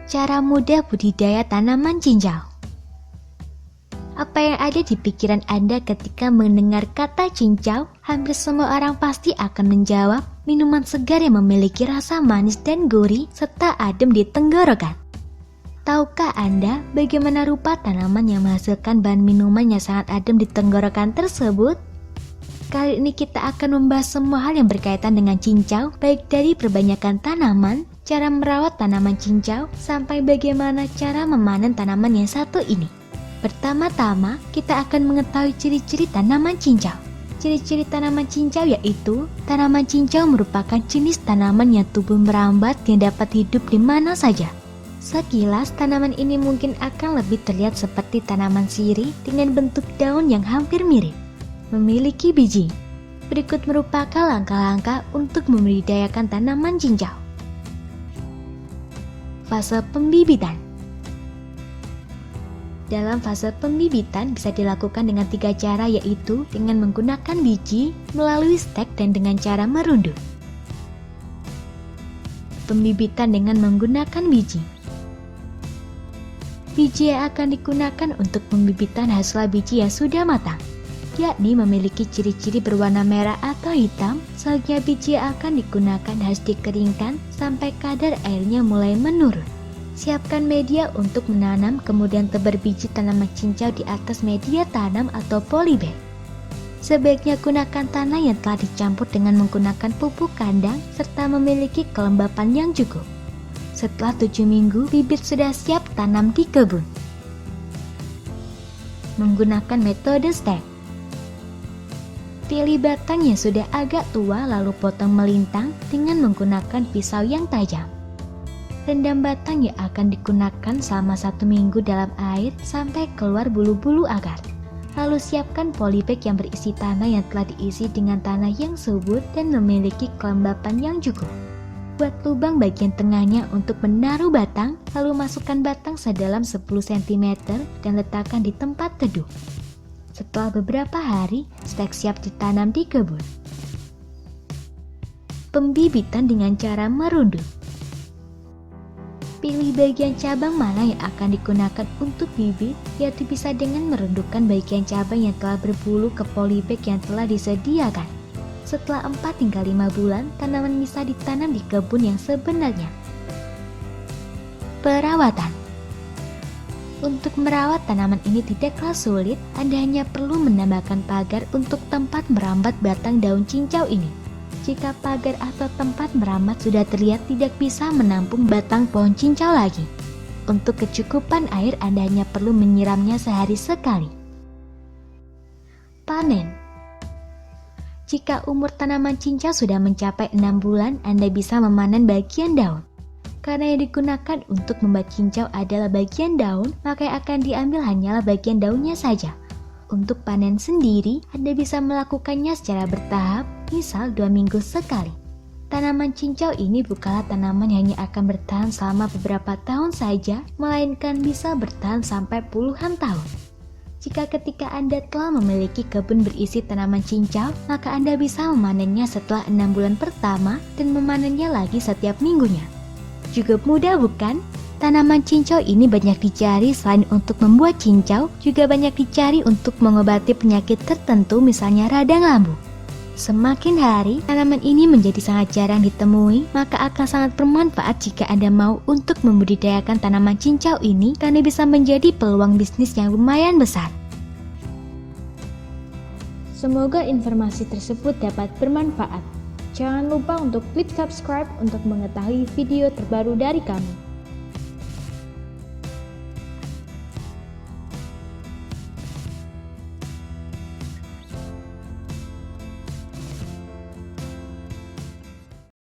Cara mudah budidaya tanaman cincau. Apa yang ada di pikiran Anda ketika mendengar kata cincau? Hampir semua orang pasti akan menjawab minuman segar yang memiliki rasa manis dan gurih serta adem di tenggorokan. Tahukah Anda bagaimana rupa tanaman yang menghasilkan bahan minuman yang sangat adem di tenggorokan tersebut? Kali ini kita akan membahas semua hal yang berkaitan dengan cincau, baik dari perbanyakan tanaman, cara merawat tanaman cincau, sampai bagaimana cara memanen tanaman yang satu ini. Pertama-tama, kita akan mengetahui ciri-ciri tanaman cincau. Ciri-ciri tanaman cincau yaitu, tanaman cincau merupakan jenis tanaman yang tumbuh merambat yang dapat hidup di mana saja. Sekilas, tanaman ini mungkin akan lebih terlihat seperti tanaman sirih dengan bentuk daun yang hampir mirip. Memiliki biji. Berikut merupakan langkah-langkah untuk membudidayakan tanaman cincau. Fase pembibitan. Dalam fase pembibitan bisa dilakukan dengan 3 cara, yaitu dengan menggunakan biji, melalui stek, dan dengan cara merunduk. Pembibitan dengan menggunakan biji. Biji yang akan digunakan untuk pembibitan hasil biji yang sudah matang, yakni memiliki ciri-ciri berwarna merah atau hitam. Selanjutnya biji yang akan digunakan harus dikeringkan sampai kadar airnya mulai menurun. Siapkan media untuk menanam, kemudian tebar biji tanaman cincau di atas media tanam atau polybag. Sebaiknya gunakan tanah yang telah dicampur dengan menggunakan pupuk kandang serta memiliki kelembapan yang cukup. Setelah 7 minggu, bibit sudah siap tanam di kebun. Menggunakan metode stek. Pilih batang yang sudah agak tua lalu potong melintang dengan menggunakan pisau yang tajam. Rendam batang yang akan digunakan selama 1 minggu dalam air sampai keluar bulu-bulu akar. Lalu siapkan polybag yang berisi tanah yang telah diisi dengan tanah yang subur dan memiliki kelembapan yang cukup. Buat lubang bagian tengahnya untuk menaruh batang, lalu masukkan batang sedalam 10 cm dan letakkan di tempat teduh. Setelah beberapa hari, stek siap ditanam di kebun. Pembibitan dengan cara merunduk. Pilih bagian cabang mana yang akan digunakan untuk bibit, yaitu bisa dengan merundukkan bagian cabang yang telah berbulu ke polybag yang telah disediakan. Setelah 4 hingga 5 bulan, tanaman bisa ditanam di kebun yang sebenarnya. Perawatan. Untuk merawat tanaman ini tidaklah sulit, Anda hanya perlu menambahkan pagar untuk tempat merambat batang daun cincau ini. Jika pagar atau tempat merambat sudah terlihat tidak bisa menampung batang pohon cincau lagi, untuk kecukupan air Anda hanya perlu menyiramnya sehari sekali. Panen. Jika umur tanaman cincau sudah mencapai 6 bulan, Anda bisa memanen bagian daun. Karena yang digunakan untuk membuat cincau adalah bagian daun, maka yang akan diambil hanyalah bagian daunnya saja. Untuk panen sendiri, Anda bisa melakukannya secara bertahap, misal 2 minggu sekali. Tanaman cincau ini bukanlah tanaman yang hanya akan bertahan selama beberapa tahun saja, melainkan bisa bertahan sampai puluhan tahun. Jika ketika Anda telah memiliki kebun berisi tanaman cincau, maka Anda bisa memanennya setelah 6 bulan pertama dan memanennya lagi setiap minggunya. Cukup mudah bukan? Tanaman cincau ini banyak dicari selain untuk membuat cincau, juga banyak dicari untuk mengobati penyakit tertentu misalnya radang lambu. Semakin hari, tanaman ini menjadi sangat jarang ditemui, maka akan sangat bermanfaat jika Anda mau untuk membudidayakan tanaman cincau ini karena bisa menjadi peluang bisnis yang lumayan besar. Semoga informasi tersebut dapat bermanfaat. Jangan lupa untuk klik subscribe untuk mengetahui video terbaru dari kami.